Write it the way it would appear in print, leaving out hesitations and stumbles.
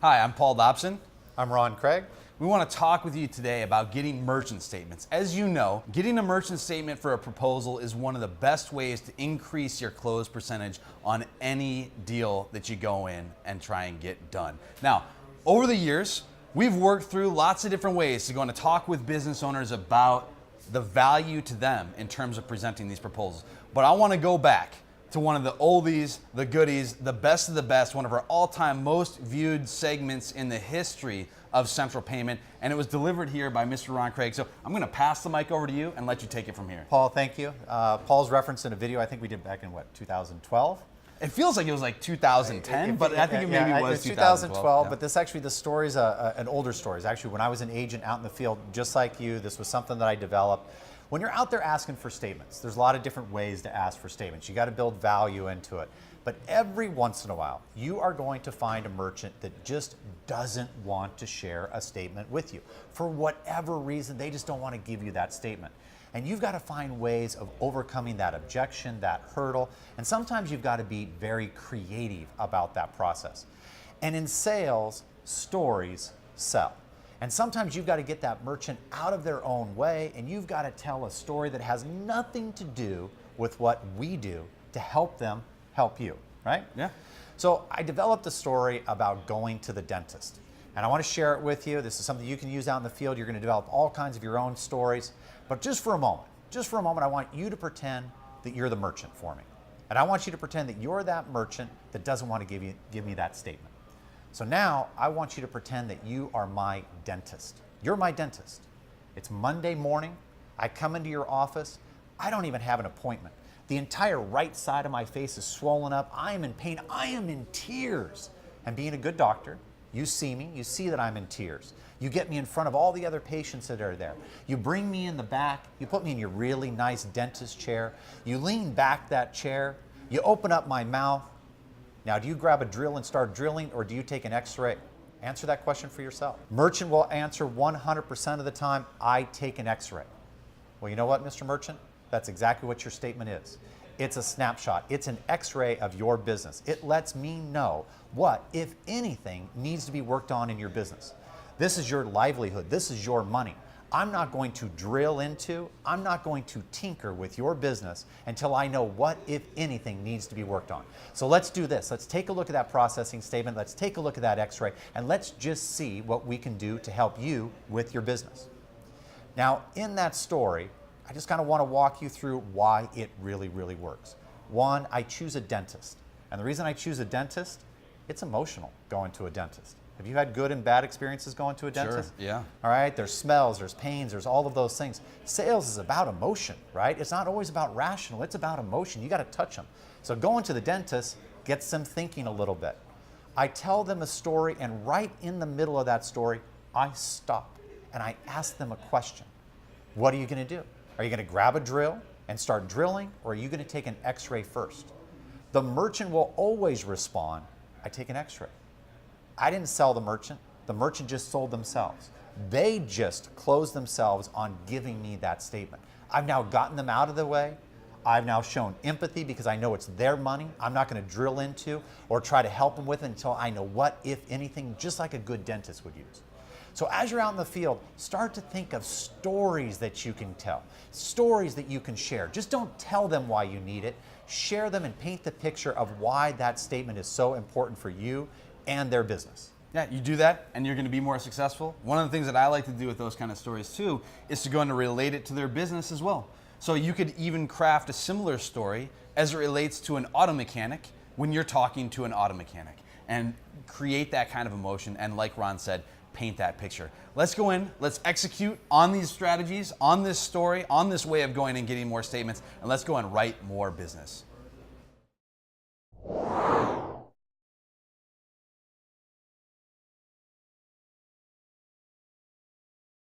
Hi, I'm Paul Dobson. I'm Ron Craig. We want to talk with you today about getting merchant statements. As you know, getting a merchant statement for a proposal is one of the best ways to increase your close percentage on any deal that you go in and try and get done. Now, over the years, we've worked through lots of different ways to go and talk with business owners about the value to them in terms of presenting these proposals. But I want to go back to one of the oldies, the goodies, the best of the best, one of our all-time most viewed segments in the history of Central Payment, and it was delivered here by Mr. Ron Craig. So I'm going to pass the mic over to you and let you take it from here. Paul, thank you. Paul's referenced in a video I think we did back in, 2012? It feels like it was like 2010, but I think it maybe was 2012. Yeah. But this story is an older story. It's actually when I was an agent out in the field, just like you, this was something that I developed. When you're out there asking for statements, there's a lot of different ways to ask for statements. You got to build value into it. But every once in a while, you are going to find a merchant that just doesn't want to share a statement with you. For whatever reason, they just don't want to give you that statement. And you've got to find ways of overcoming that objection, that hurdle. And sometimes you've got to be very creative about that process. And in sales, stories sell. And sometimes you've got to get that merchant out of their own way, and you've got to tell a story that has nothing to do with what we do to help them help you, right? Yeah. So I developed a story about going to the dentist. And I want to share it with you. This is something you can use out in the field. You're going to develop all kinds of your own stories. But just for a moment, I want you to pretend that you're the merchant for me. And I want you to pretend that you're that merchant that doesn't want to give me that statement. So now I want you to pretend that you are my dentist. You're my dentist. It's Monday morning. I come into your office. I don't even have an appointment. The entire right side of my face is swollen up. I am in pain. I am in tears. And being a good doctor, you see me. You see that I'm in tears. You get me in front of all the other patients that are there. You bring me in the back. You put me in your really nice dentist chair. You lean back that chair. You open up my mouth. Now, do you grab a drill and start drilling, or do you take an x-ray? Answer that question for yourself. Merchant will answer 100% of the time, I take an x-ray. Well, you know what, Mr. Merchant? That's exactly what your statement is. It's a snapshot. It's an x-ray of your business. It lets me know what, if anything, needs to be worked on in your business. This is your livelihood. This is your money. I'm not going to drill into, I'm not going to tinker with your business until I know what, if anything, needs to be worked on. So let's do this. Let's take a look at that processing statement. Let's take a look at that x-ray, and let's just see what we can do to help you with your business. Now, in that story, I just kind of want to walk you through why it really, really works. One, I choose a dentist. And the reason I choose a dentist, it's emotional going to a dentist. Have you had good and bad experiences going to a dentist? Sure, yeah. All right, there's smells, there's pains, there's all of those things. Sales is about emotion, right? It's not always about rational, it's about emotion. You got to touch them. So going to the dentist gets them thinking a little bit. I tell them a story, and right in the middle of that story, I stop and I ask them a question. What are you going to do? Are you going to grab a drill and start drilling, or are you going to take an x-ray first? The merchant will always respond, I take an x-ray. I didn't sell the merchant just sold themselves. They just closed themselves on giving me that statement. I've now gotten them out of the way. I've now shown empathy because I know it's their money. I'm not going to drill into or try to help them with it until I know what, if anything, just like a good dentist would use. So as you're out in the field, start to think of stories that you can tell, stories that you can share. Just don't tell them why you need it. Share them and paint the picture of why that statement is so important for you and their business. Yeah, you do that and you're going to be more successful. One of the things that I like to do with those kind of stories too is to go and relate it to their business as well. So you could even craft a similar story as it relates to an auto mechanic when you're talking to an auto mechanic, and create that kind of emotion, and like Ron said, paint that picture. Let's go in, let's execute on these strategies, on this story, on this way of going and getting more statements, and let's go and write more business.